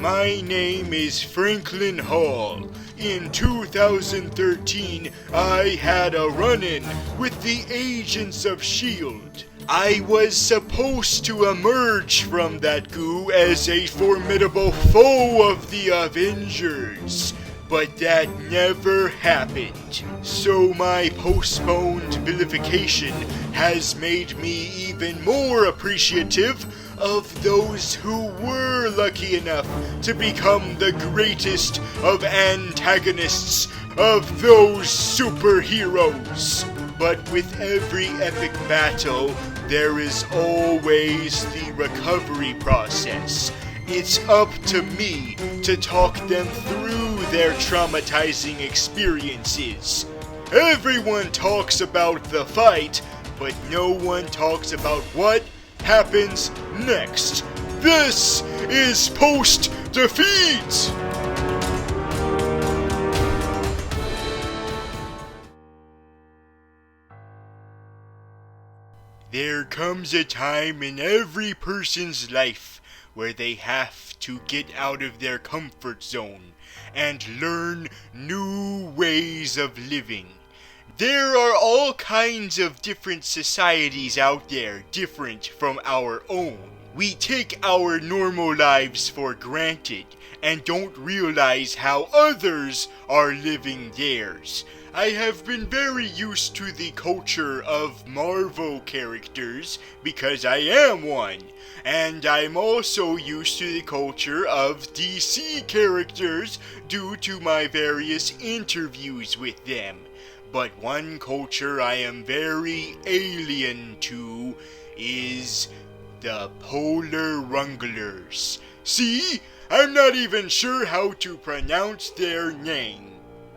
My name is Franklin Hall. In 2013, I had a run-in with the agents of S.H.I.E.L.D. I was supposed to emerge from that goo as a formidable foe of the Avengers, but that never happened. So my postponed vilification has made me even more appreciative of those who were lucky enough to become the greatest of antagonists of those superheroes. But with every epic battle, there is always the recovery process. It's up to me to talk them through their traumatizing experiences. Everyone talks about the fight, but no one talks about what happens next. This is post-defeat! There comes a time in every person's life where they have to get out of their comfort zone and learn new ways of living. There are all kinds of different societies out there, different from our own. We take our normal lives for granted and don't realize how others are living theirs. I have been very used to the culture of Marvel characters because I am one, and I'm also used to the culture of DC characters due to my various interviews with them. But one culture I am very alien to is the Polar Runglers. See, I'm not even sure how to pronounce their name.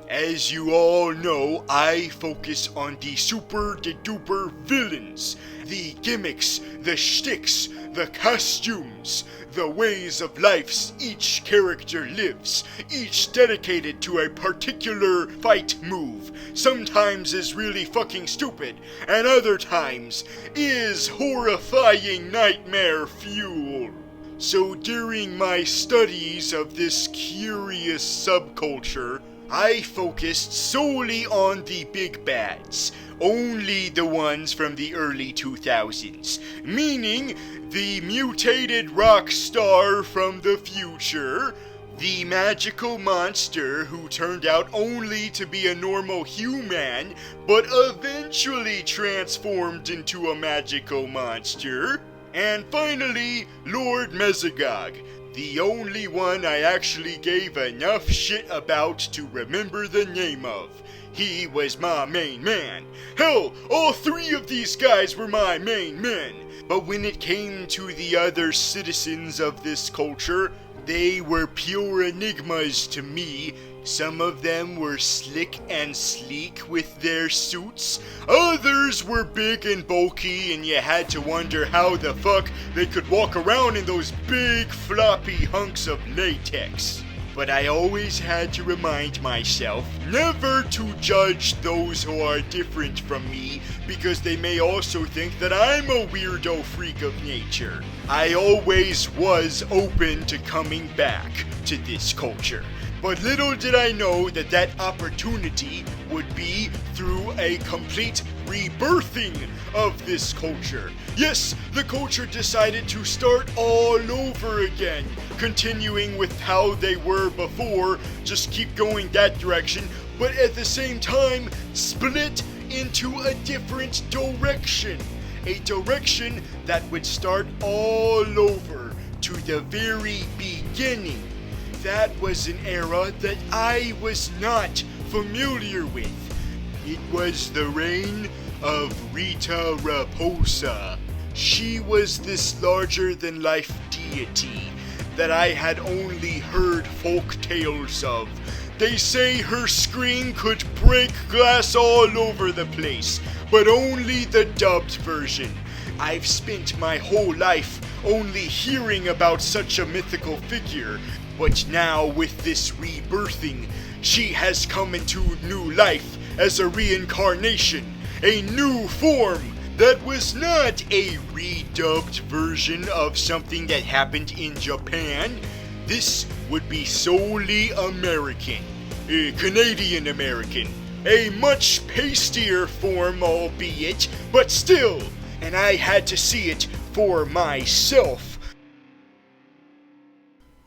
As you all know, I focus on the super-de-duper villains, the gimmicks, the shticks, the costumes, the ways of life each character lives, each dedicated to a particular fight move. Sometimes is really fucking stupid, and other times is horrifying nightmare fuel. So during my studies of this curious subculture, I focused solely on the big bads, only the ones from the early 2000s, meaning the mutated rock star from the future, the magical monster who turned out only to be a normal human, but eventually transformed into a magical monster, and finally, Lord Mesogog, the only one I actually gave enough shit about to remember the name of. He was my main man. Hell, all three of these guys were my main men. But when it came to the other citizens of this culture, they were pure enigmas to me. Some of them were slick and sleek with their suits. Others were big and bulky, and you had to wonder how the fuck they could walk around in those big floppy hunks of latex. But I always had to remind myself never to judge those who are different from me, because they may also think that I'm a weirdo freak of nature. I always was open to coming back to this culture. But little did I know that that opportunity would be through a complete rebirthing of this culture. Yes, the culture decided to start all over again, continuing with how they were before, just keep going that direction, but at the same time, split into a different direction. A direction that would start all over to the very beginning. That was an era that I was not familiar with. It was the reign of Rita Repulsa. She was this larger-than-life deity that I had only heard folk tales of. They say her scream could break glass all over the place, but only the dubbed version. I've spent my whole life only hearing about such a mythical figure, but now with this rebirthing, she has come into new life as a reincarnation, a new form that was not a redubbed version of something that happened in Japan. This would be solely American, Canadian American, a much pastier form albeit, but still, and I had to see it for myself.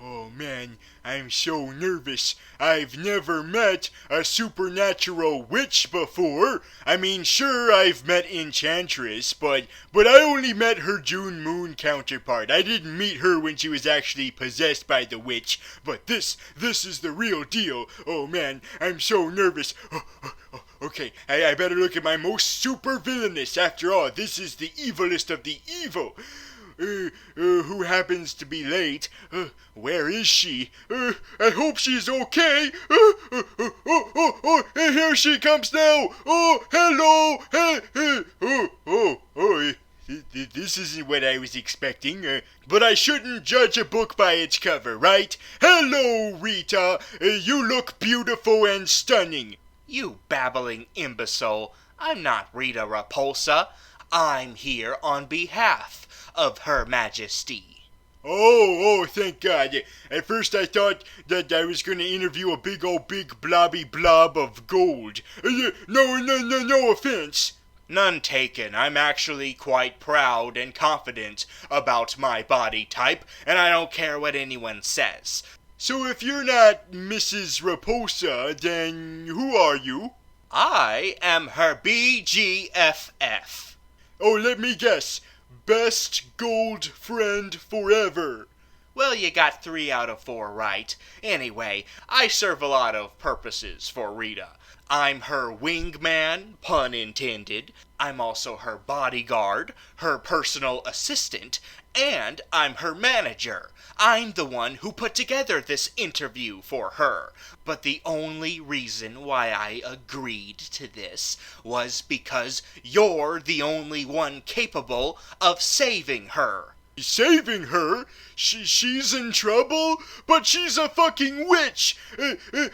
Oh man, I'm so nervous. I've never met a supernatural witch before. I mean, sure, I've met Enchantress, but I only met her June Moon counterpart. I didn't meet her when she was actually possessed by the witch. But this is the real deal. Oh man, I'm so nervous. Okay, I better look at my most super villainous. After all, this is the evilest of the evil. Who happens to be late? Where is she? I hope she's okay. And here she comes now. Oh, hello. This isn't what I was expecting. But I shouldn't judge a book by its cover, right? Hello, Rita. You look beautiful and stunning. You babbling imbecile. I'm not Rita Repulsa. I'm here on behalf of Her Majesty. Oh, thank God. At first I thought that I was going to interview a big blobby blob of gold. No offense. None taken. I'm actually quite proud and confident about my body type, and I don't care what anyone says. So if you're not Mrs. Repulsa, then who are you? I am her BGFF. Oh, let me guess. Best gold friend forever. Well, you got 3 out of 4 right. Anyway, I serve a lot of purposes for Rita. I'm her wingman, pun intended. I'm also her bodyguard, her personal assistant, and I'm her manager. I'm the one who put together this interview for her. But the only reason why I agreed to this was because you're the only one capable of saving her. Saving her? She's in trouble? But she's a fucking witch!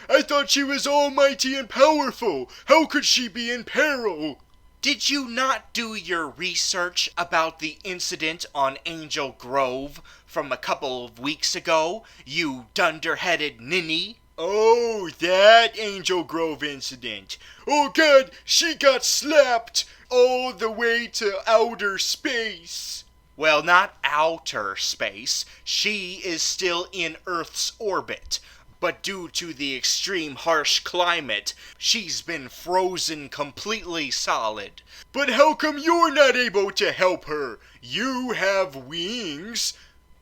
I thought she was almighty and powerful. How could she be in peril? Did you not do your research about the incident on Angel Grove from a couple of weeks ago, you dunderheaded ninny? Oh, that Angel Grove incident. Oh God, she got slapped all the way to outer space. Well, not outer space. She is still in Earth's orbit. But due to the extreme harsh climate, she's been frozen completely solid. But how come you're not able to help her? You have wings.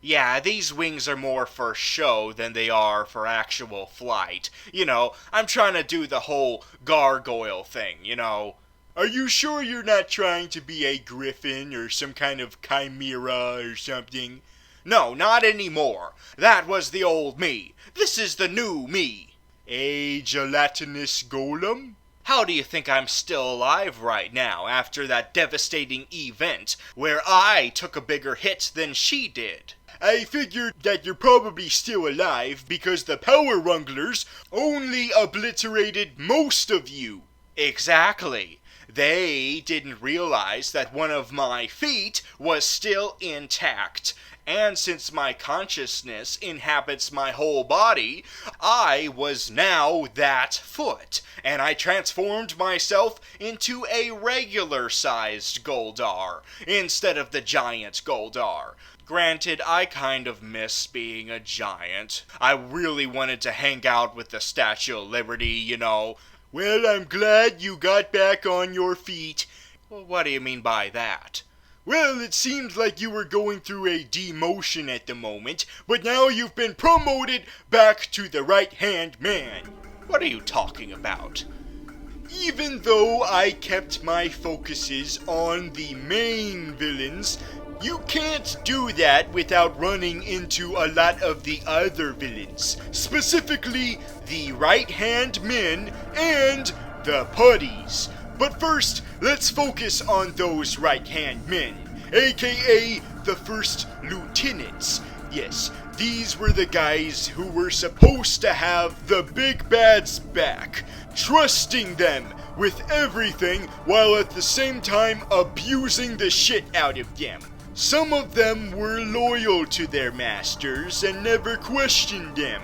Yeah, these wings are more for show than they are for actual flight. You know, I'm trying to do the whole gargoyle thing, you know. Are you sure you're not trying to be a griffin or some kind of chimera or something? No, not anymore. That was the old me. This is the new me. A gelatinous golem? How do you think I'm still alive right now after that devastating event where I took a bigger hit than she did? I figured that you're probably still alive because the Power Wranglers only obliterated most of you. Exactly. They didn't realize that one of my feet was still intact. And since my consciousness inhabits my whole body, I was now that foot, and I transformed myself into a regular-sized Goldar, instead of the giant Goldar. Granted, I kind of miss being a giant. I really wanted to hang out with the Statue of Liberty, you know. Well, I'm glad you got back on your feet. Well, what do you mean by that? Well, it seemed like you were going through a demotion at the moment, but now you've been promoted back to the right-hand man. What are you talking about? Even though I kept my focuses on the main villains, you can't do that without running into a lot of the other villains, specifically the right-hand men and the putties. But first, let's focus on those right-hand men, aka the first lieutenants. Yes, these were the guys who were supposed to have the big bad's back, trusting them with everything while at the same time abusing the shit out of them. Some of them were loyal to their masters and never questioned them,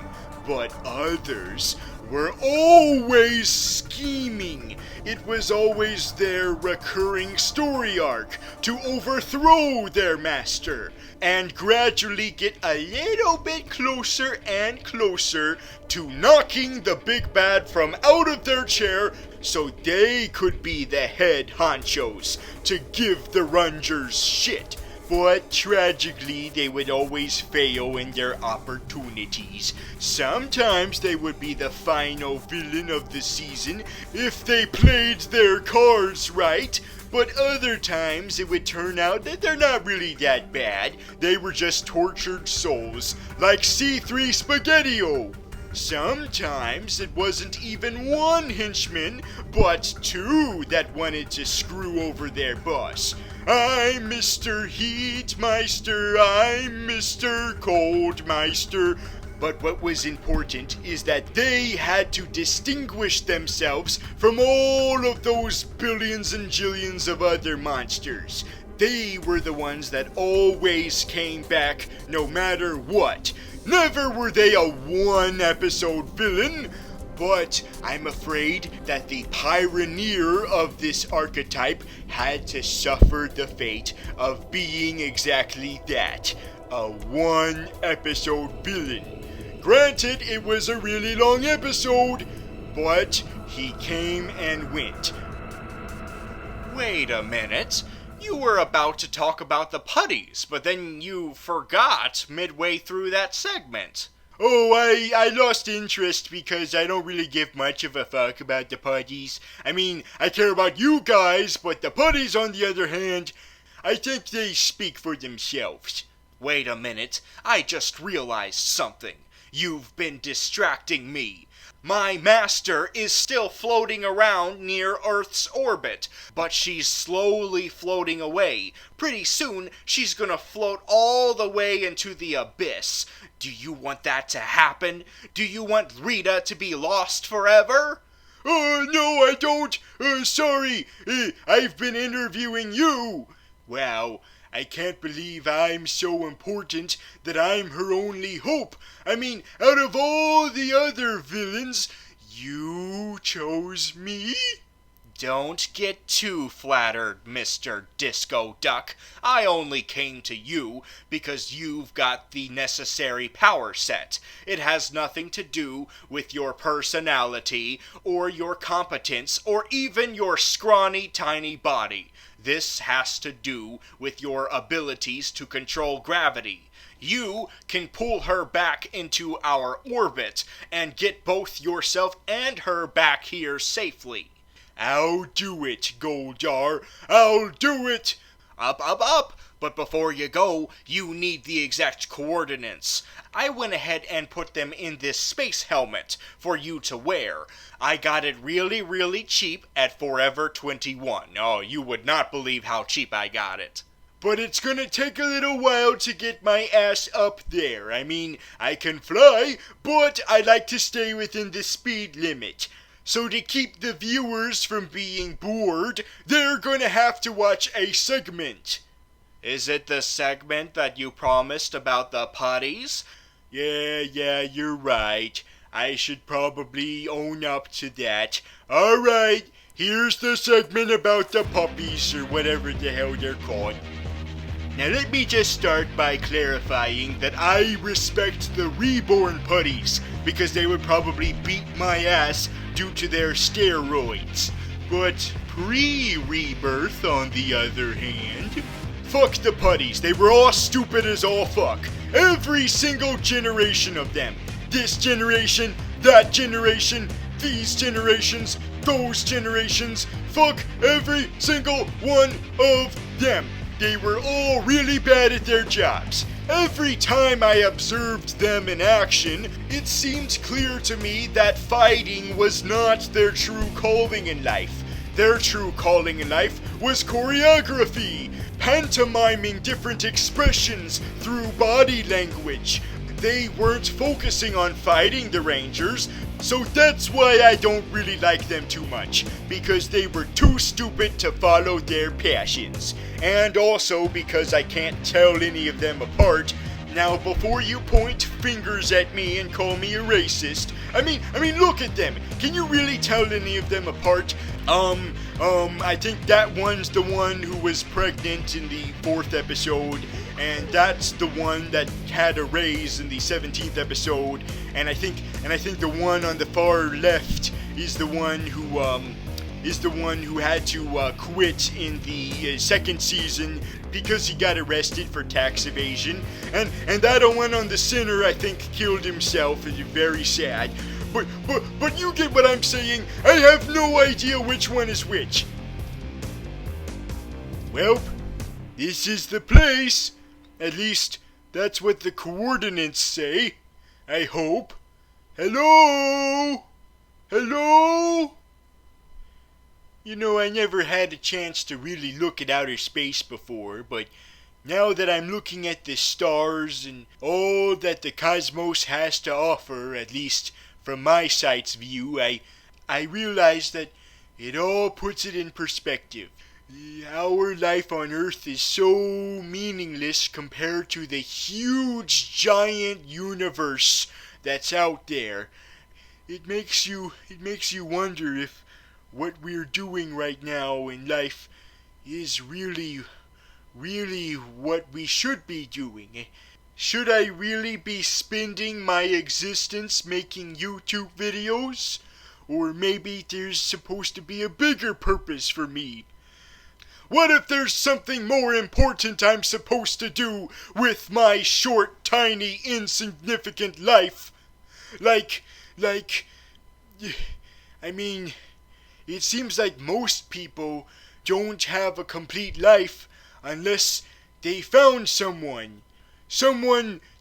but others were always scheming. It was always their recurring story arc to overthrow their master and gradually get a little bit closer and closer to knocking the big bad from out of their chair so they could be the head honchos to give the Rangers shit. But tragically, they would always fail in their opportunities. Sometimes they would be the final villain of the season if they played their cards right, but other times it would turn out that they're not really that bad. They were just tortured souls, like C3 Spaghetti-O. Sometimes it wasn't even one henchman, but two that wanted to screw over their boss. I'm Mr. Heatmeister, I'm Mr. Coldmeister. But what was important is that they had to distinguish themselves from all of those billions and jillions of other monsters. They were the ones that always came back no matter what. Never were they a one-episode villain, but I'm afraid that the pioneer of this archetype had to suffer the fate of being exactly that, a one-episode villain. Granted, it was a really long episode, but he came and went. Wait a minute. You were about to talk about the putties, but then you forgot midway through that segment. Oh, I lost interest because I don't really give much of a fuck about the putties. I mean, I care about you guys, but the putties, on the other hand, I think they speak for themselves. Wait a minute. I just realized something. You've been distracting me. My master is still floating around near Earth's orbit, but she's slowly floating away. Pretty soon, she's gonna float all the way into the abyss. Do you want that to happen? Do you want Rita to be lost forever? No, I don't. Sorry. I've been interviewing you. Wow. I can't believe I'm so important that I'm her only hope. I mean, out of all the other villains, you chose me? Don't get too flattered, Mr. Disco Duck. I only came to you because you've got the necessary power set. It has nothing to do with your personality or your competence or even your scrawny tiny body. This has to do with your abilities to control gravity. You can pull her back into our orbit and get both yourself and her back here safely. I'll do it, Goldar. I'll do it. Up, up, up. But before you go, you need the exact coordinates. I went ahead and put them in this space helmet for you to wear. I got it really, really cheap at Forever 21. Oh, you would not believe how cheap I got it. But it's gonna take a little while to get my ass up there. I mean, I can fly, but I like to stay within the speed limit. So to keep the viewers from being bored, they're gonna have to watch a segment. Is it the segment that you promised about the putties? Yeah, you're right. I should probably own up to that. Alright, here's the segment about the puppies, or whatever the hell they're called. Now let me just start by clarifying that I respect the reborn putties, because they would probably beat my ass due to their steroids. But pre-rebirth, on the other hand, fuck the putties. They were all stupid as all fuck. Every single generation of them. This generation, that generation, these generations, those generations. Fuck every single one of them. They were all really bad at their jobs. Every time I observed them in action, it seemed clear to me that fighting was not their true calling in life. Their true calling in life was choreography, pantomiming different expressions through body language. They weren't focusing on fighting the Rangers, So that's why I don't really like them too much, because they were too stupid to follow their passions. And also because I can't tell any of them apart. Now, before you point fingers at me and call me a racist, I mean, look at them. Can you really tell any of them apart? I think that one's the one who was pregnant in the 4th episode, and that's the one that had a raise in the 17th episode, and I think the one on the far left is the one who had to quit in the 2nd season because he got arrested for tax evasion, and that one on the center I think killed himself, and very sad. But you get what I'm saying. I have no idea which one is which. Well, this is the place. At least, that's what the coordinates say. I hope. Hello? Hello? You know, I never had a chance to really look at outer space before, but now that I'm looking at the stars and all that the cosmos has to offer, at least from my sight's view, I realize that it all puts it in perspective. Our life on Earth is so meaningless compared to the huge, giant universe that's out there. It makes you wonder if what we're doing right now in life is really what we should be doing. Should I really be spending my existence making YouTube videos? Or maybe there's supposed to be a bigger purpose for me? What if there's something more important I'm supposed to do with my short, tiny, insignificant life? It seems like most people don't have a complete life unless they found someone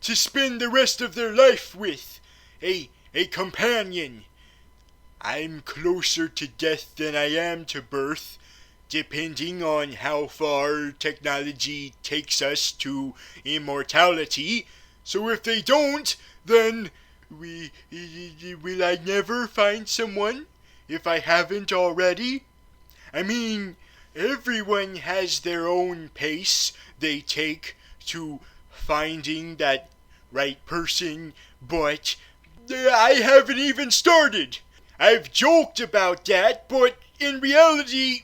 to spend the rest of their life with, a companion. I'm closer to death than I am to birth, depending on how far technology takes us to immortality. So if they don't, then will I never find someone if I haven't already? I mean, everyone has their own pace they take to finding that right person, but I haven't even started. I've joked about that, but in reality,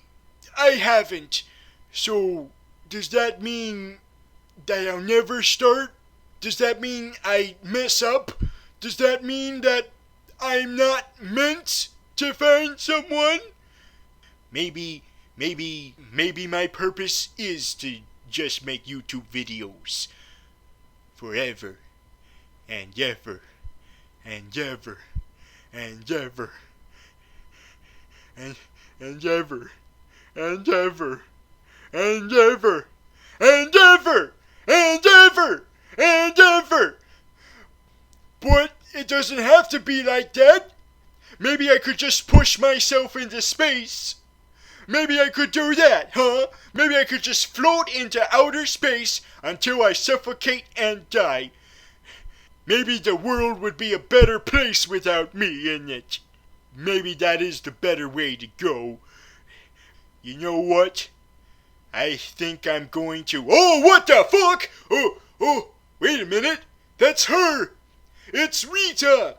I haven't. So, does that mean that I'll never start? Does that mean I mess up? Does that mean that I'm not meant to find someone? Maybe my purpose is to just make YouTube videos forever and ever and ever and ever and ever and ever and ever and ever and ever and ever. But it doesn't have to be like that. Maybe I could just push myself into space. Maybe I could do that, huh? Maybe I could just float into outer space until I suffocate and die. Maybe the world would be a better place without me in it. Maybe that is the better way to go. You know what? I think I'm going to... Oh, what the fuck? Oh, wait a minute. That's her. It's Rita.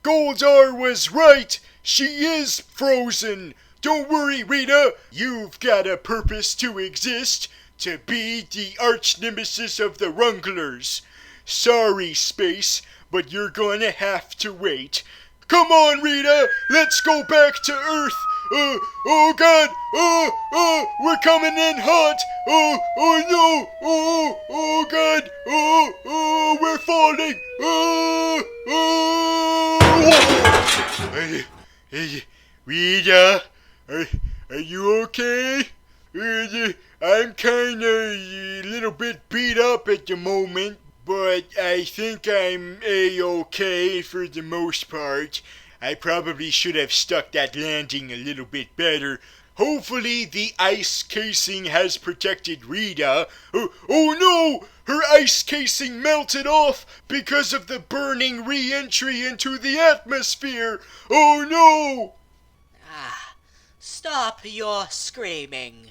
Goldar was right. She is frozen. Don't worry, Rita. You've got a purpose to exist. To be the arch nemesis of the Runglers. Sorry, Space, but you're gonna have to wait. Come on, Rita. Let's go back to Earth. Oh God. We're coming in hot. Oh no. Oh God. We're falling. Rita, are you okay? I'm kinda a little bit beat up at the moment, but I think I'm A-okay for the most part. I probably should have stuck that landing a little bit better. Hopefully the ice casing has protected Rita. Oh no! Her ice casing melted off because of the burning re-entry into the atmosphere! Oh no! Stop your screaming.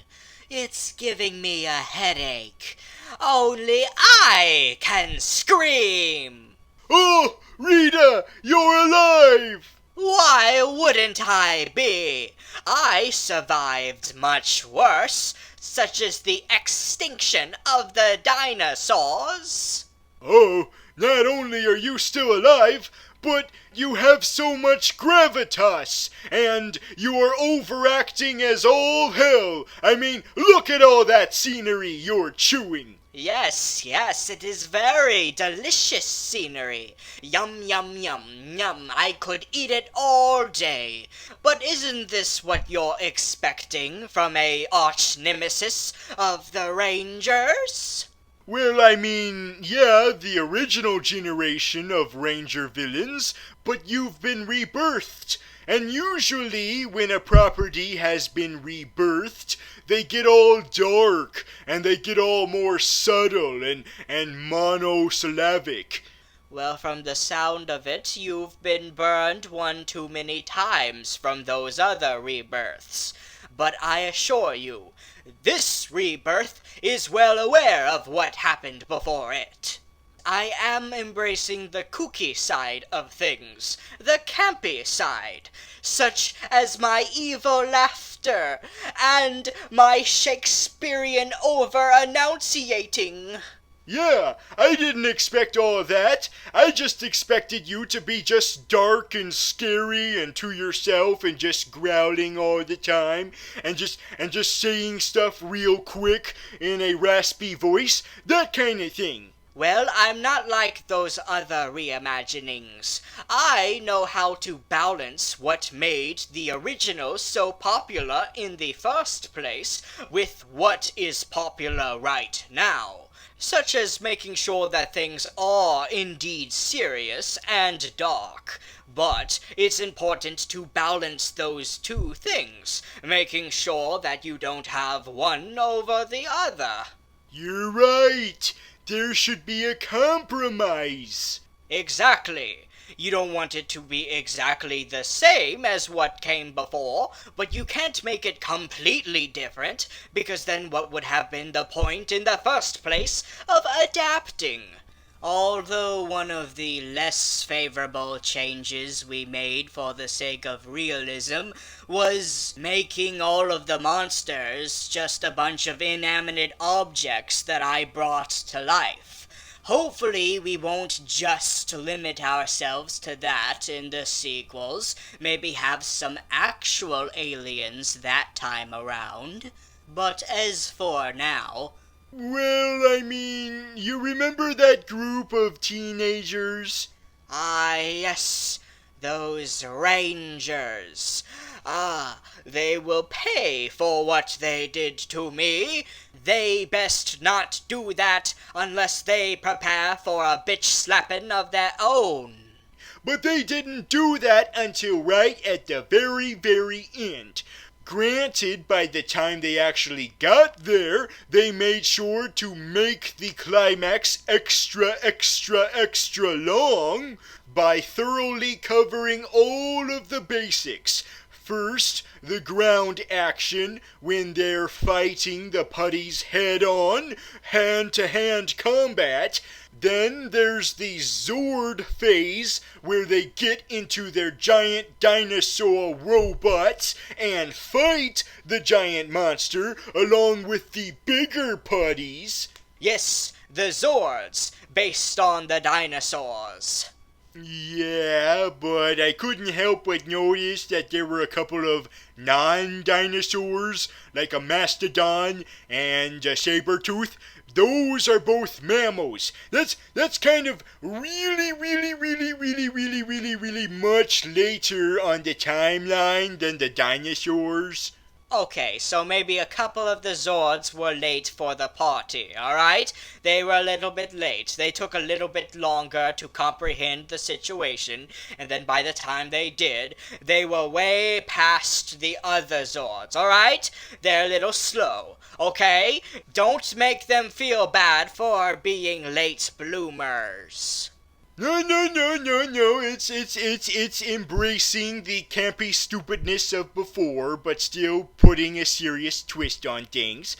It's giving me a headache. Only I can scream! Oh, Rita, you're alive! Why wouldn't I be? I survived much worse, such as the extinction of the dinosaurs. Oh, not only are you still alive, but you have so much gravitas, and you are overacting as all hell. I mean, look at all that scenery you're chewing. Yes, it is very delicious scenery. Yum, yum, yum, yum. I could eat it all day. But isn't this what you're expecting from a arch nemesis of the Rangers? Well, I mean, yeah, the original generation of Ranger villains, but you've been rebirthed. And usually, when a property has been rebirthed, they get all dark, and they get all more subtle and monosyllabic. Well, from the sound of it, you've been burned one too many times from those other rebirths. But I assure you, this rebirth is well aware of what happened before it. I am embracing the kooky side of things, the campy side, such as my evil laughter and my Shakespearean over-enunciating. Yeah, I didn't expect all that. I just expected you to be just dark and scary and to yourself and just growling all the time and just saying stuff real quick in a raspy voice, that kind of thing. Well, I'm not like those other reimaginings. I know how to balance what made the original so popular in the first place with what is popular right now. Such as making sure that things are indeed serious and dark. But it's important to balance those two things, making sure that you don't have one over the other. You're right. There should be a compromise. Exactly. You don't want it to be exactly the same as what came before, but you can't make it completely different, because then what would have been the point in the first place of adapting? Although one of the less favorable changes we made for the sake of realism was making all of the monsters just a bunch of inanimate objects that I brought to life. Hopefully we won't just limit ourselves to that in the sequels. Maybe have some actual aliens that time around. But as for now... Well, I mean, you remember that group of teenagers? Ah, yes, those Rangers. They will pay for what they did to me. They best not do that unless they prepare for a bitch slapping of their own. But they didn't do that until right at the very, very end. Granted, by the time they actually got there, they made sure to make the climax extra, extra, extra long by thoroughly covering all of the basics. First, the ground action when they're fighting the putties head-on, hand-to-hand combat. Then there's the Zord phase where they get into their giant dinosaur robots and fight the giant monster along with the bigger putties. Yes, the Zords, based on the dinosaurs. Yeah, but I couldn't help but notice that there were a couple of non-dinosaurs, like a mastodon and a saber-tooth. Those are both mammals. That's kind of really much later on the timeline than the dinosaurs. Okay, so maybe a couple of the Zords were late for the party, alright? They were a little bit late. They took a little bit longer to comprehend the situation, and then by the time they did, they were way past the other Zords, alright? They're a little slow, okay? Don't make them feel bad for being late bloomers. No. It's embracing the campy stupidness of before, but still putting a serious twist on things.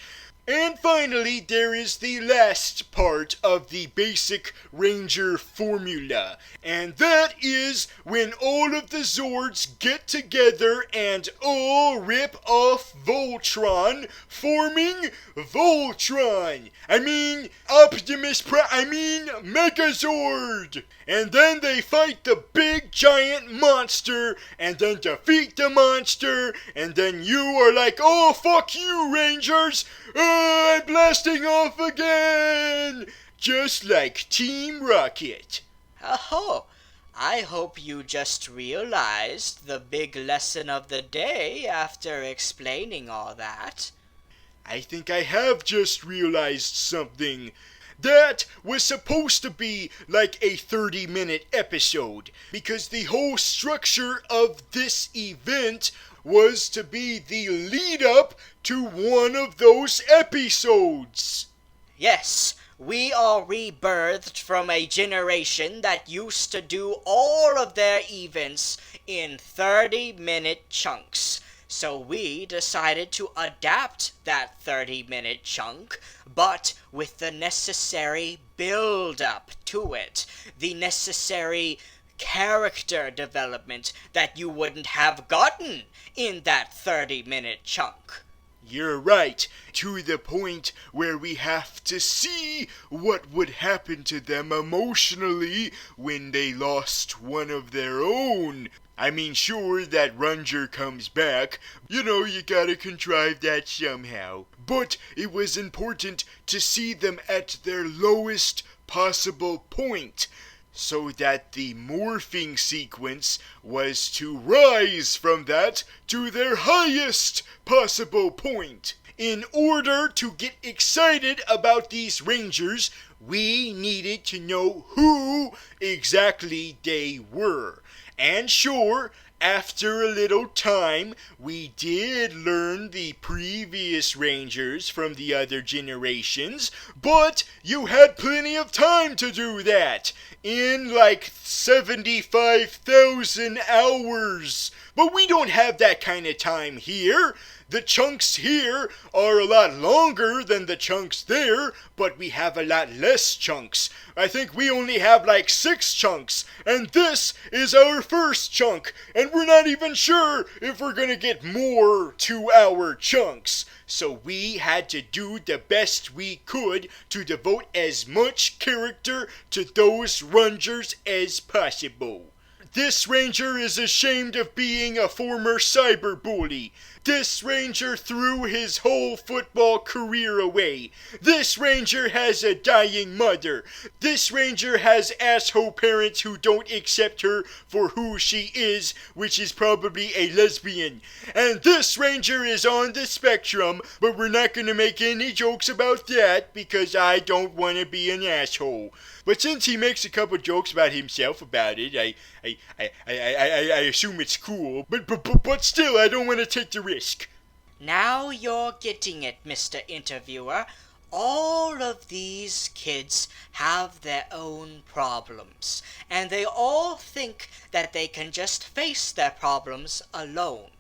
And finally, there is the last part of the basic Ranger formula. And that is when all of the Zords get together and all rip off Voltron, forming Voltron. Megazord. And then they fight the big giant monster, and then defeat the monster, and then you are like, oh, fuck you, Rangers! I'm blasting off again! Just like Team Rocket. Oh, I hope you just realized the big lesson of the day after explaining all that. I think I have just realized something. That was supposed to be like a 30-minute episode, because the whole structure of this event was to be the lead up to one of those episodes. Yes, we are rebirthed from a generation that used to do all of their events in 30-minute chunks. So we decided to adapt that 30-minute chunk, but with the necessary build-up to it, the necessary character development that you wouldn't have gotten in that 30-minute chunk. You're right, to the point where we have to see what would happen to them emotionally when they lost one of their own. Sure, that Ranger comes back. You gotta contrive that somehow. But it was important to see them at their lowest possible point, so that the morphing sequence was to rise from that to their highest possible point. In order to get excited about these Rangers, we needed to know who exactly they were. And sure, after a little time, we did learn the previous Rangers from the other generations, but you had plenty of time to do that, in like 75,000 hours. But we don't have that kind of time here. The chunks here are a lot longer than the chunks there, but we have a lot less chunks. I think we only have like 6 chunks, and this is our first chunk, and we're not even sure if we're gonna get more 2-hour chunks. So we had to do the best we could to devote as much character to those Rangers as possible. This Ranger is ashamed of being a former cyberbully. This Ranger threw his whole football career away. This Ranger has a dying mother. This Ranger has asshole parents who don't accept her for who she is, which is probably a lesbian. And this Ranger is on the spectrum, but we're not gonna make any jokes about that because I don't want to be an asshole. But since he makes a couple jokes about himself about it, I assume it's cool. But still, I don't want to take the risk. Now you're getting it, Mr. Interviewer. All of these kids have their own problems, and they all think that they can just face their problems alone.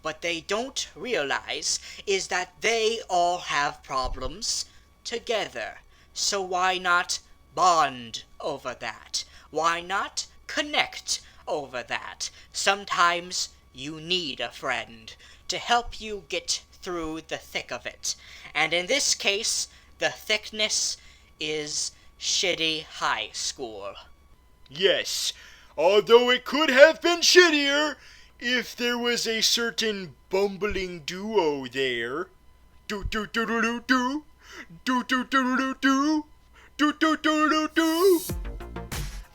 What they don't realize is that they all have problems together. So why not bond over that? Why not connect over that? Sometimes you need a friend to help you get through the thick of it. And in this case, the thickness is shitty high school. Yes, although it could have been shittier if there was a certain bumbling duo there. Do.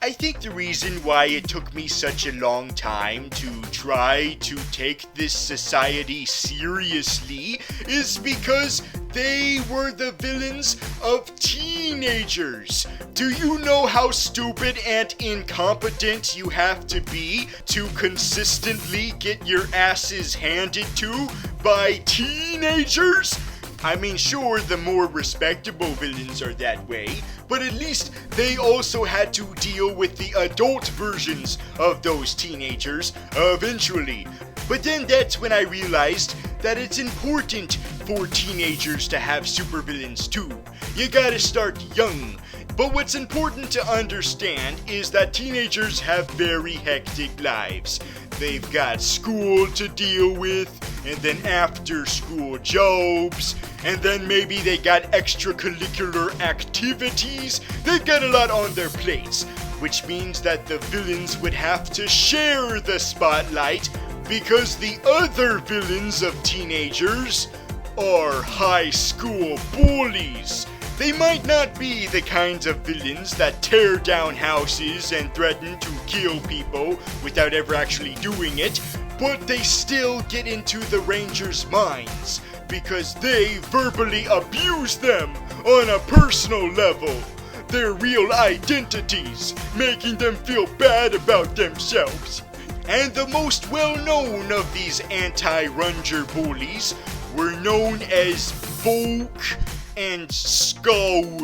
I think the reason why it took me such a long time to try to take this society seriously is because they were the villains of teenagers. Do you know how stupid and incompetent you have to be to consistently get your asses handed to by teenagers? I mean, sure, the more respectable villains are that way, but at least they also had to deal with the adult versions of those teenagers eventually. But then that's when I realized that it's important for teenagers to have supervillains too. You gotta start young. But what's important to understand is that teenagers have very hectic lives. They've got school to deal with, and then after school jobs, and then maybe they got extracurricular activities. They've got a lot on their plates, which means that the villains would have to share the spotlight because the other villains of teenagers are high school bullies. They might not be the kinds of villains that tear down houses and threaten to kill people without ever actually doing it, but they still get into the Rangers' minds because they verbally abuse them on a personal level. Their real identities, making them feel bad about themselves. And the most well-known of these anti-Ranger bullies were known as Bulk and Skull.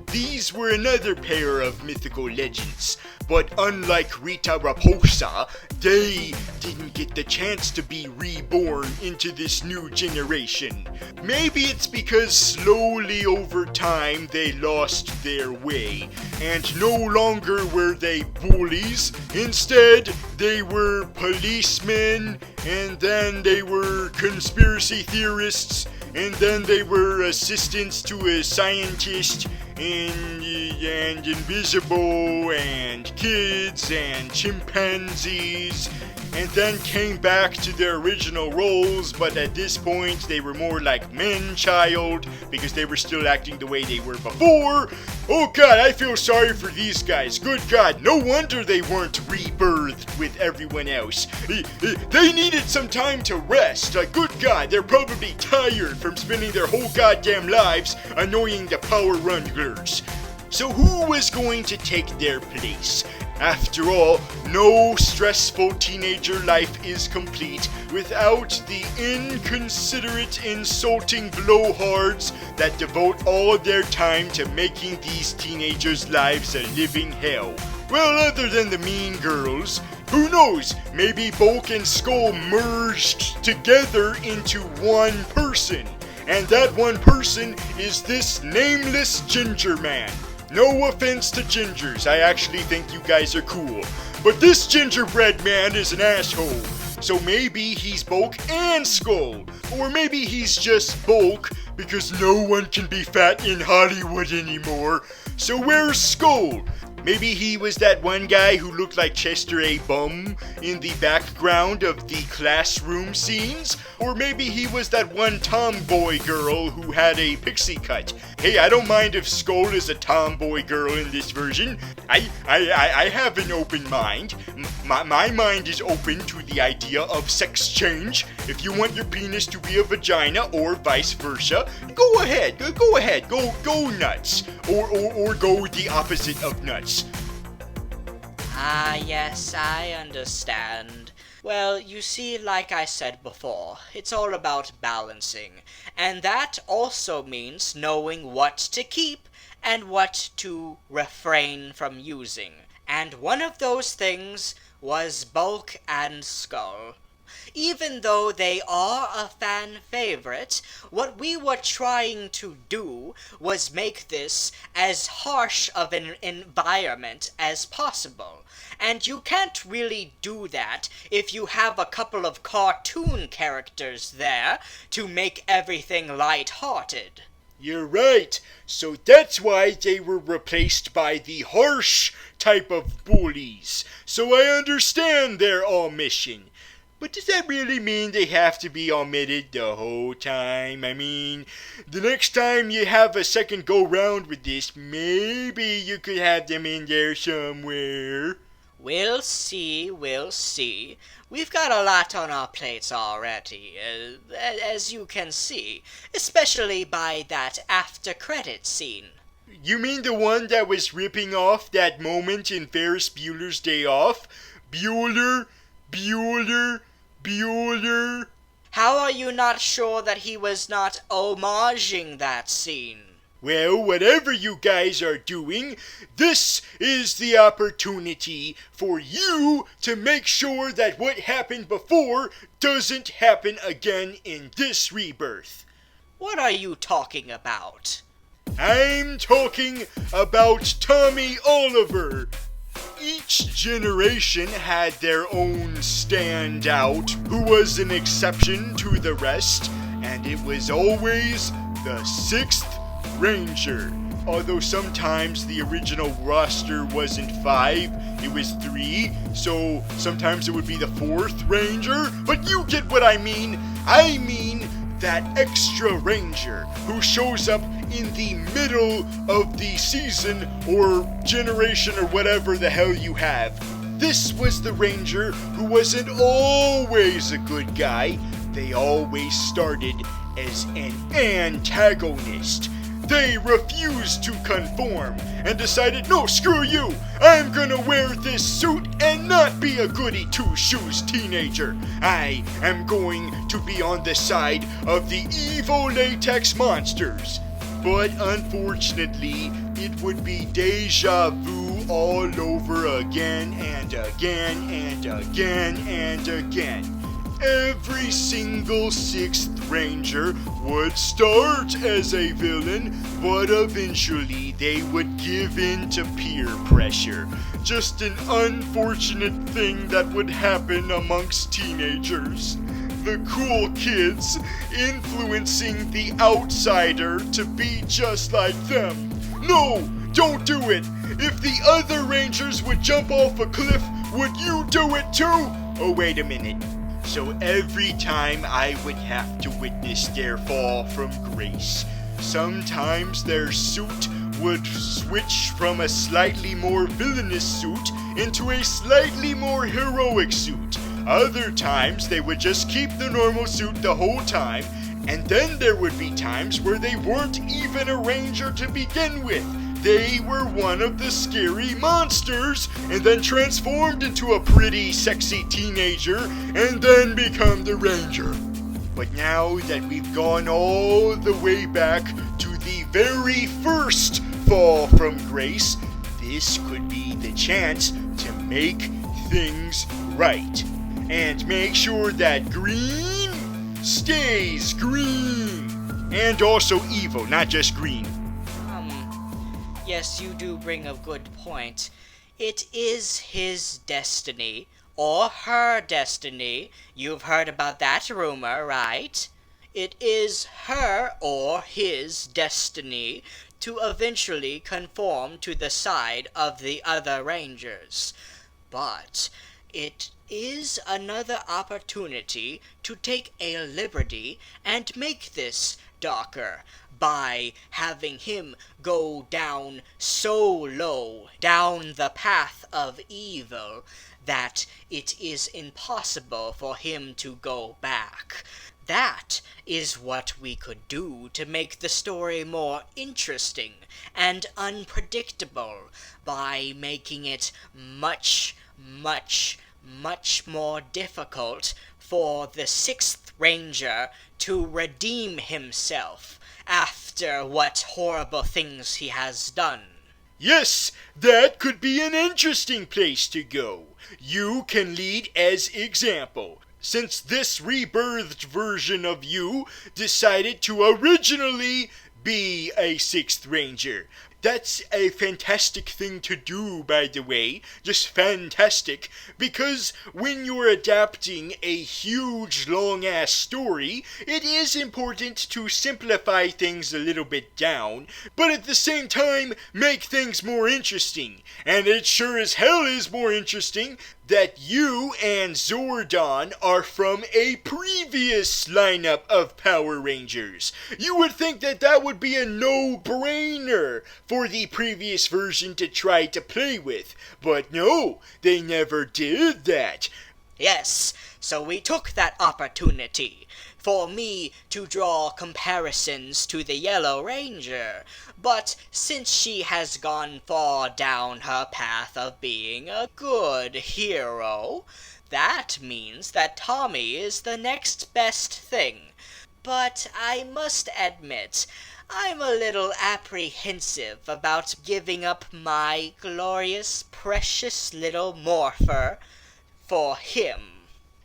These were another pair of mythical legends, but unlike Rita Repulsa, they didn't get the chance to be reborn into this new generation. Maybe it's because slowly over time they lost their way, and no longer were they bullies. Instead, they were policemen, and then they were conspiracy theorists, and then they were assistants to a scientist, and invisible, and kids, and chimpanzees, and then came back to their original roles, but at this point they were more like men-child because they were still acting the way they were before. Oh god, I feel sorry for these guys. Good god, no wonder they weren't rebirthed with everyone else. They needed some time to rest. Good god, they're probably tired from spending their whole goddamn lives annoying the Power Rangers. So who was going to take their place? After all, no stressful teenager life is complete without the inconsiderate, insulting blowhards that devote all their time to making these teenagers' lives a living hell. Well, other than the mean girls, who knows, maybe Bulk and Skull merged together into one person, and that one person is this nameless ginger man. No offense to gingers, I actually think you guys are cool. But this gingerbread man is an asshole. So maybe he's Bulk and Skull. Or maybe he's just Bulk because no one can be fat in Hollywood anymore. So where's Skull? Maybe he was that one guy who looked like Chester A. Bum in the background of the classroom scenes? Or maybe he was that one tomboy girl who had a pixie cut. Hey, I don't mind if Skull is a tomboy girl in this version. I have an open mind. My mind is open to the idea of sex change. If you want your penis to be a vagina or vice versa, go ahead, go nuts. Or go the opposite of nuts. Ah, yes, I understand. Well, you see, like I said before, it's all about balancing. And that also means knowing what to keep and what to refrain from using. And one of those things was Bulk and Skull. Even though they are a fan favorite, what we were trying to do was make this as harsh of an environment as possible. And you can't really do that if you have a couple of cartoon characters there to make everything light-hearted. You're right. So that's why they were replaced by the harsh type of bullies. So I understand their mission. But does that really mean they have to be omitted the whole time? I mean, the next time you have a second go round with this, maybe you could have them in there somewhere. We'll see, we'll see. We've got a lot on our plates already, as you can see, especially by that after-credit scene. You mean the one that was ripping off that moment in Ferris Bueller's Day Off? Bueller, Bueller, Bueller. How are you not sure that he was not homaging that scene? Well, whatever you guys are doing, this is the opportunity for you to make sure that what happened before doesn't happen again in this rebirth. What are you talking about? I'm talking about Tommy Oliver. Each generation had their own standout who was an exception to the rest, and it was always the 6th Ranger. Although sometimes the original roster wasn't 5, it was 3, so sometimes it would be the 4th Ranger, but you get what I mean. I mean that extra Ranger who shows up in the middle of the season or generation or whatever the hell you have. This was the Ranger who wasn't always a good guy. They always started as an antagonist. They refused to conform and decided, no, screw you, I'm gonna wear this suit and not be a goody two-shoes teenager. I am going to be on the side of the evil latex monsters. But unfortunately, it would be deja vu all over again and again and again and again. Every single 6th Ranger would start as a villain, but eventually they would give in to peer pressure. Just an unfortunate thing that would happen amongst teenagers. The cool kids influencing the outsider to be just like them. No, don't do it! If the other Rangers would jump off a cliff, would you do it too? Oh, wait a minute. So every time I would have to witness their fall from grace. Sometimes their suit would switch from a slightly more villainous suit into a slightly more heroic suit. Other times they would just keep the normal suit the whole time, and then there would be times where they weren't even a Ranger to begin with. They were one of the scary monsters, and then transformed into a pretty sexy teenager, and then become the Ranger. But now that we've gone all the way back to the very first fall from grace, this could be the chance to make things right. And make sure that green stays green. And also evil, not just green. Yes, you do bring a good point. It is his destiny, or her destiny. You've heard about that rumor, right? It is her or his destiny to eventually conform to the side of the other Rangers. But it is another opportunity to take a liberty and make this darker by having him go down so low, down the path of evil, that it is impossible for him to go back. That is what we could do to make the story more interesting and unpredictable by making it much, much, much more difficult for the 6th Ranger to redeem himself after what horrible things he has done. Yes, that could be an interesting place to go. You can lead as example, since this rebirthed version of you decided to originally be a 6th Ranger. That's a fantastic thing to do, by the way. Just fantastic. Because when you're adapting a huge, long-ass story, it is important to simplify things a little bit down, but at the same time, make things more interesting. And it sure as hell is more interesting that you and Zordon are from a previous lineup of Power Rangers. You would think that that would be a no-brainer for the previous version to try to play with, but no, they never did that. Yes, so we took that opportunity for me to draw comparisons to the Yellow Ranger. But since she has gone far down her path of being a good hero, that means that Tommy is the next best thing. But I must admit, I'm a little apprehensive about giving up my glorious, precious little Morpher for him.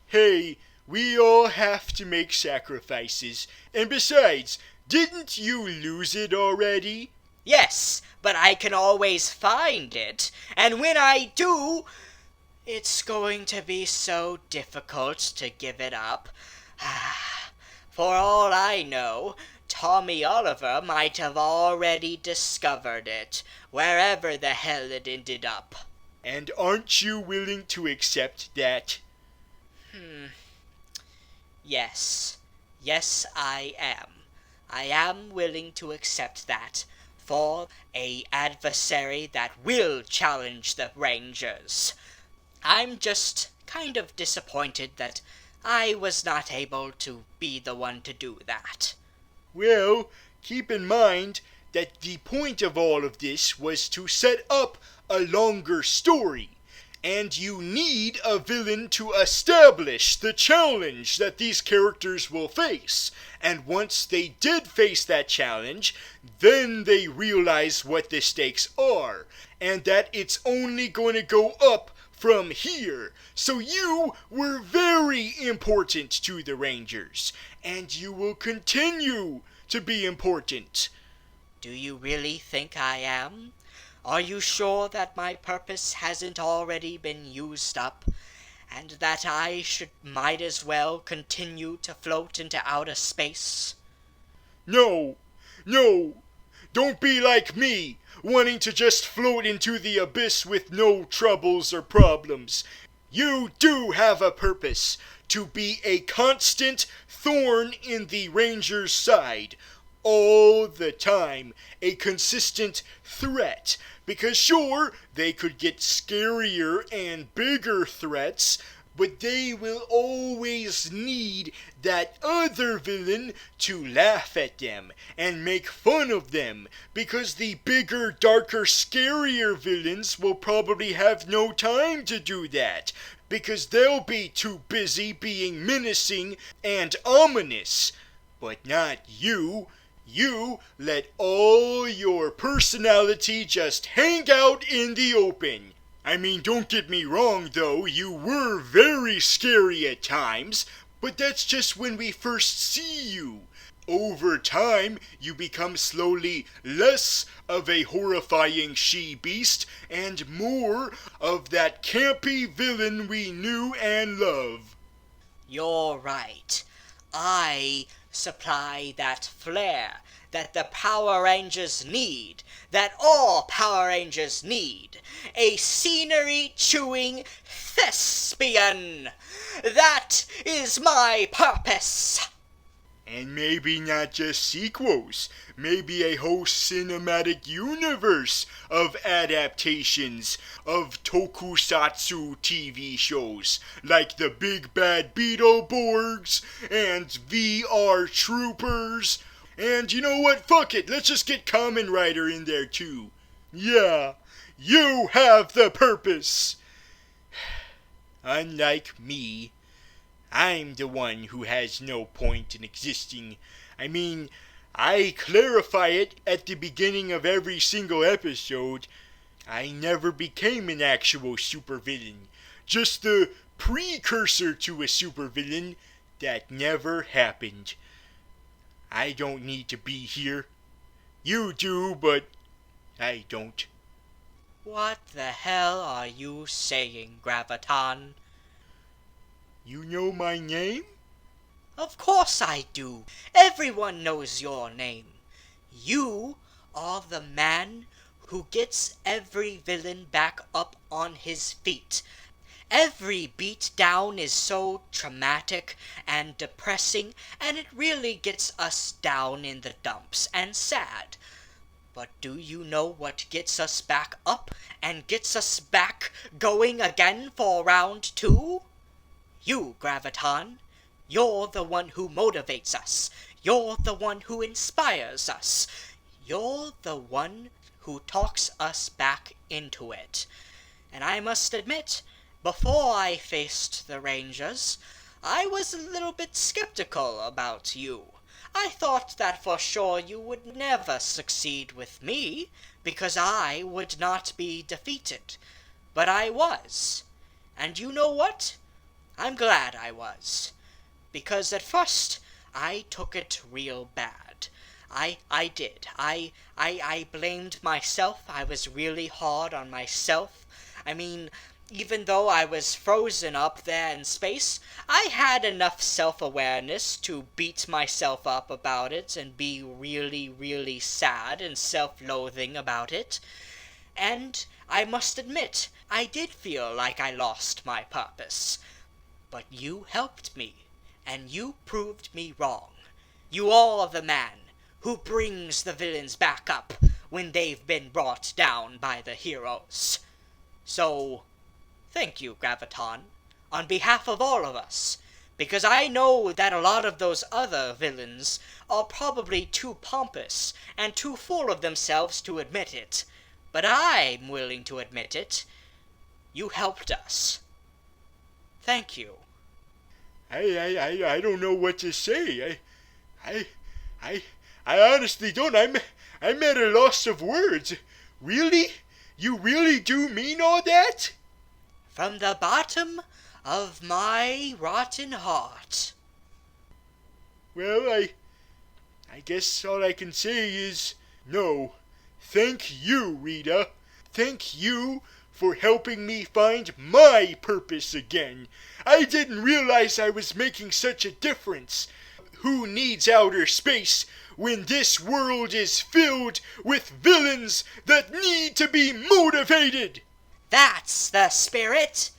Hey, we all have to make sacrifices. And besides, didn't you lose it already? Yes, but I can always find it. And when I do, it's going to be so difficult to give it up. For all I know, Tommy Oliver might have already discovered it, wherever the hell it ended up. And aren't you willing to accept that? Yes. Yes, I am. I am willing to accept that for a adversary that will challenge the Rangers. I'm just kind of disappointed that I was not able to be the one to do that. Well, keep in mind that the point of all of this was to set up a longer story. And you need a villain to establish the challenge that these characters will face. And once they did face that challenge, then they realize what the stakes are. And that it's only going to go up from here. So you were very important to the Rangers. And you will continue to be important. Do you really think I am? Are you sure that my purpose hasn't already been used up, and that I might as well continue to float into outer space? No, don't be like me, wanting to just float into the abyss with no troubles or problems. You do have a purpose, to be a constant thorn in the Rangers' side, all the time, a consistent threat. Because sure, they could get scarier and bigger threats, but they will always need that other villain to laugh at them and make fun of them, because the bigger, darker, scarier villains will probably have no time to do that, because they'll be too busy being menacing and ominous. But not you. You let all your personality just hang out in the open. I mean, don't get me wrong though, you were very scary at times, but that's just when we first see you. Over time, you become slowly less of a horrifying she-beast and more of that campy villain we knew and love. You're right. I supply that flair that the Power Rangers need, that all Power Rangers need. A scenery-chewing thespian. That is my purpose. And maybe not just sequels, maybe a whole cinematic universe of adaptations of tokusatsu TV shows, like the Big Bad Beetleborgs and VR Troopers. And you know what, fuck it, let's just get Kamen Rider in there too. Yeah, you have the purpose. Unlike me, I'm the one who has no point in existing. I mean, I clarify it at the beginning of every single episode. I never became an actual supervillain. Just the precursor to a supervillain that never happened. I don't need to be here. You do, but I don't. What the hell are you saying, Graviton? You know my name? Of course I do. Everyone knows your name. You are the man who gets every villain back up on his feet. Every beat down is so traumatic and depressing, and it really gets us down in the dumps and sad. But do you know what gets us back up and gets us back going again for round 2? You, Graviton. You're the one who motivates us. You're the one who inspires us. You're the one who talks us back into it. And I must admit, before I faced the Rangers, I was a little bit skeptical about you. I thought that for sure you would never succeed with me, because I would not be defeated. But I was. And you know what? I'm glad I was. Because at first, I took it real bad. I did. I blamed myself. I was really hard on myself. I mean, even though I was frozen up there in space, I had enough self-awareness to beat myself up about it and be really, really sad and self-loathing about it. And I must admit, I did feel like I lost my purpose. But you helped me, and you proved me wrong. You are the man who brings the villains back up when they've been brought down by the heroes. So, thank you, Graviton, on behalf of all of us, because I know that a lot of those other villains are probably too pompous and too full of themselves to admit it. But I'm willing to admit it. You helped us. Thank you. I don't know what to say. I honestly don't. I'm at a loss of words. Really? You really do mean all that? From the bottom of my rotten heart. Well, I guess all I can say is no. Thank you, Rita. Thank you for helping me find my purpose again. I didn't realize I was making such a difference. Who needs outer space when this world is filled with villains that need to be motivated? That's the spirit.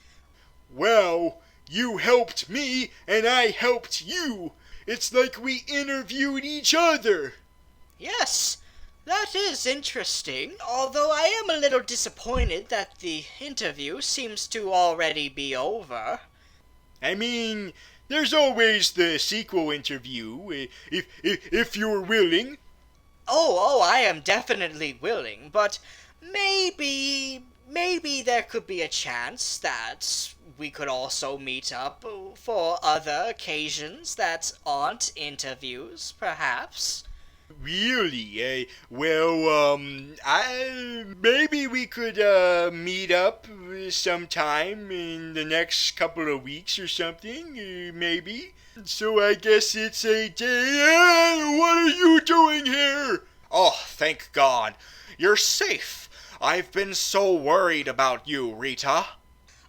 Well, you helped me and I helped you. It's like we interviewed each other. Yes, that is interesting, although I am a little disappointed that the interview seems to already be over. I mean, there's always the sequel interview, if you're willing. Oh, I am definitely willing, but maybe there could be a chance that we could also meet up for other occasions that aren't interviews, perhaps. Really? Maybe we could meet up sometime in the next couple of weeks or something, maybe. So I guess it's a day. What are you doing here? Oh, thank God. You're safe. I've been so worried about you, Rita.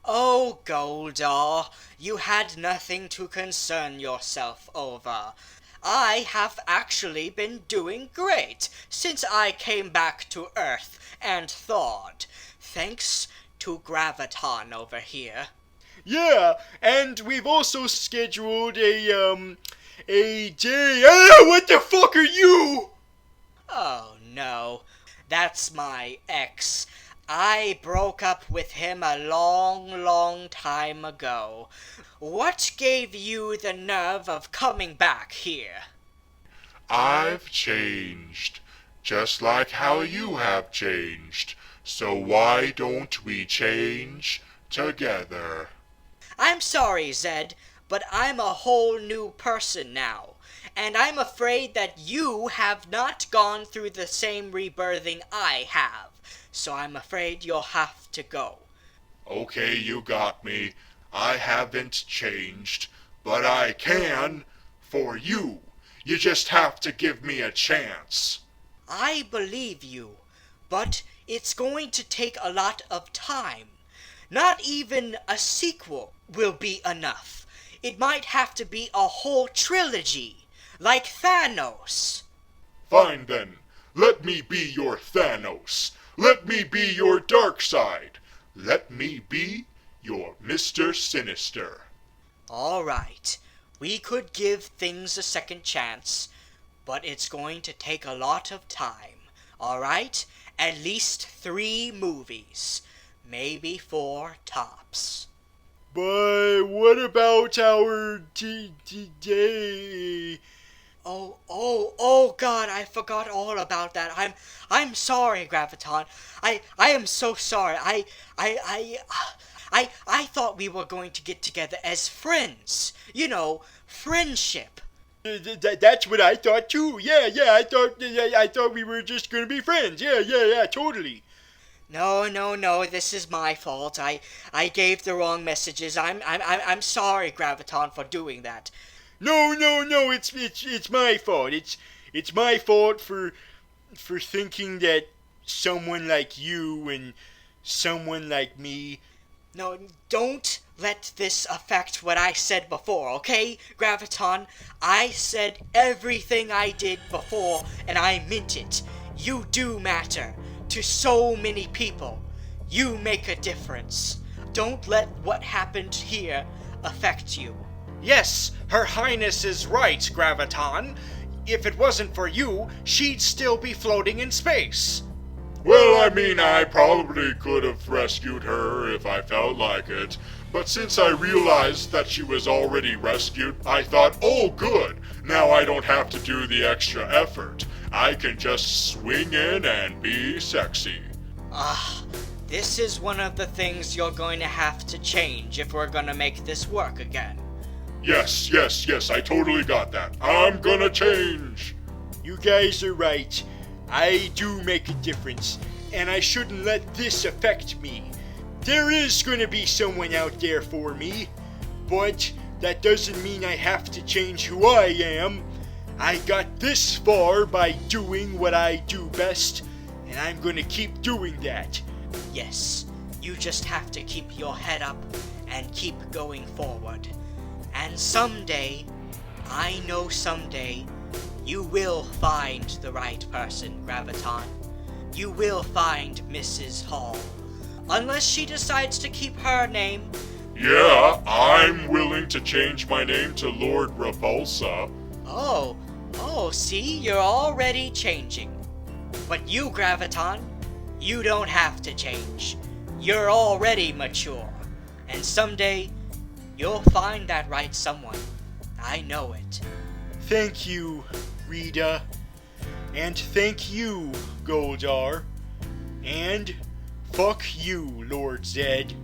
Oh, Goldar, you had nothing to concern yourself over. I have actually been doing great since I came back to Earth and thawed, thanks to Graviton over here. Yeah, and we've also scheduled a day. What the fuck are you? Oh no, that's my ex. I broke up with him a long time ago. What gave you the nerve of coming back here? I've changed, just like how you have changed. So why don't we change together? I'm sorry, Zed, but I'm a whole new person now. And I'm afraid that you have not gone through the same rebirthing I have. So I'm afraid you'll have to go. Okay, you got me. I haven't changed, but I can for you. You just have to give me a chance. I believe you, but it's going to take a lot of time. Not even a sequel will be enough. It might have to be a whole trilogy, like Thanos. Fine then. Let me be your Thanos. Let me be your Darkseid. Let me be your Mr. Sinister. All right, we could give things a second chance, but it's going to take a lot of time, all right? At least 3 movies, maybe 4 tops. But what about our day? Oh God, I forgot all about that. I'm sorry, Graviton. I am so sorry. I thought we were going to get together as friends. You know, friendship. That's what I thought too. Yeah, I thought we were just gonna be friends. Yeah, totally. No, this is my fault. I gave the wrong messages. I'm sorry, Graviton, for doing that. No, it's my fault. It's my fault for thinking that someone like you and someone like me. No, don't let this affect what I said before, okay, Graviton? I said everything I did before, and I meant it. You do matter to so many people. You make a difference. Don't let what happened here affect you. Yes, Her Highness is right, Graviton. If it wasn't for you, she'd still be floating in space. Well, I mean, I probably could have rescued her if I felt like it. But since I realized that she was already rescued, I thought, oh good, now I don't have to do the extra effort. I can just swing in and be sexy. This is one of the things you're going to have to change if we're gonna make this work again. Yes, I totally got that. I'm gonna change. You guys are right. I do make a difference, and I shouldn't let this affect me. There is gonna be someone out there for me, but that doesn't mean I have to change who I am. I got this far by doing what I do best, and I'm gonna keep doing that. Yes, you just have to keep your head up and keep going forward. And someday, I know someday, you will find the right person, Graviton. You will find Mrs. Hall. Unless she decides to keep her name. Yeah, I'm willing to change my name to Lord Repulsa. Oh, see, you're already changing. But you, Graviton, you don't have to change. You're already mature. And someday, you'll find that right someone. I know it. Thank you, Rita. And thank you, Goldar. And fuck you, Lord Zed.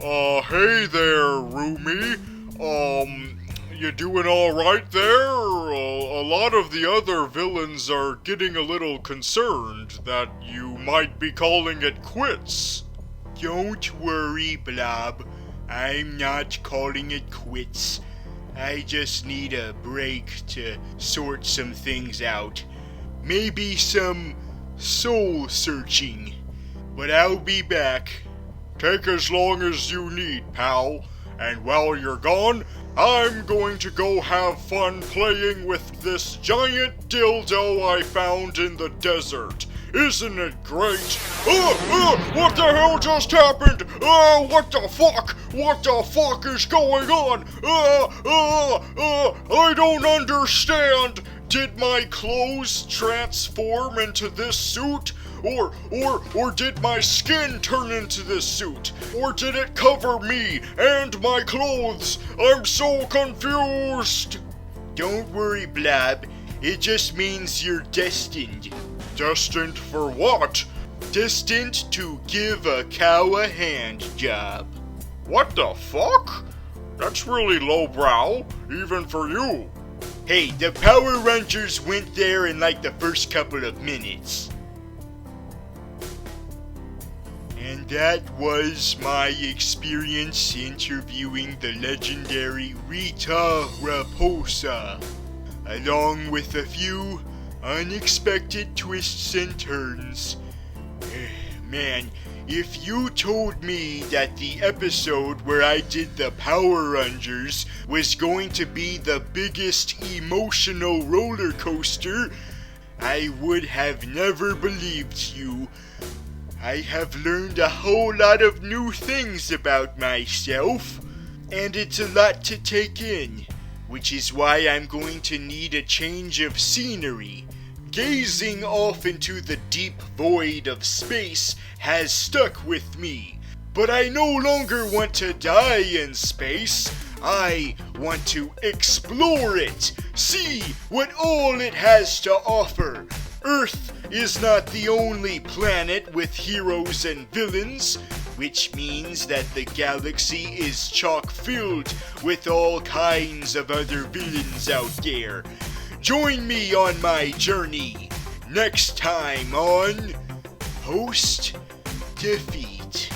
Hey there, Rumi. You doing alright there? A lot of the other villains are getting a little concerned that you might be calling it quits. Don't worry, Blob. I'm not calling it quits. I just need a break to sort some things out. Maybe some soul searching. But I'll be back. Take as long as you need, pal. And while you're gone, I'm going to go have fun playing with this giant dildo I found in the desert. Isn't it great? What the hell just happened? What the fuck? What the fuck is going on? I don't understand. Did my clothes transform into this suit? Or did my skin turn into this suit? Or did it cover me and my clothes? I'm so confused. Don't worry, Blob. It just means you're destined. Destined for what? Destined to give a cow a hand job. What the fuck? That's really lowbrow, even for you. Hey, the Power Rangers went there in like the first couple of minutes. And that was my experience interviewing the legendary Rita Repulsa. along with a few unexpected twists and turns. Man, if you told me that the episode where I did the Power Rangers was going to be the biggest emotional roller coaster, I would have never believed you. I have learned a whole lot of new things about myself, and it's a lot to take in, which is why I'm going to need a change of scenery. Gazing off into the deep void of space has stuck with me, but I no longer want to die in space. I want to explore it, see what all it has to offer. Earth is not the only planet with heroes and villains, which means that the galaxy is chock-filled with all kinds of other villains out there. Join me on my journey next time on Post Defeat.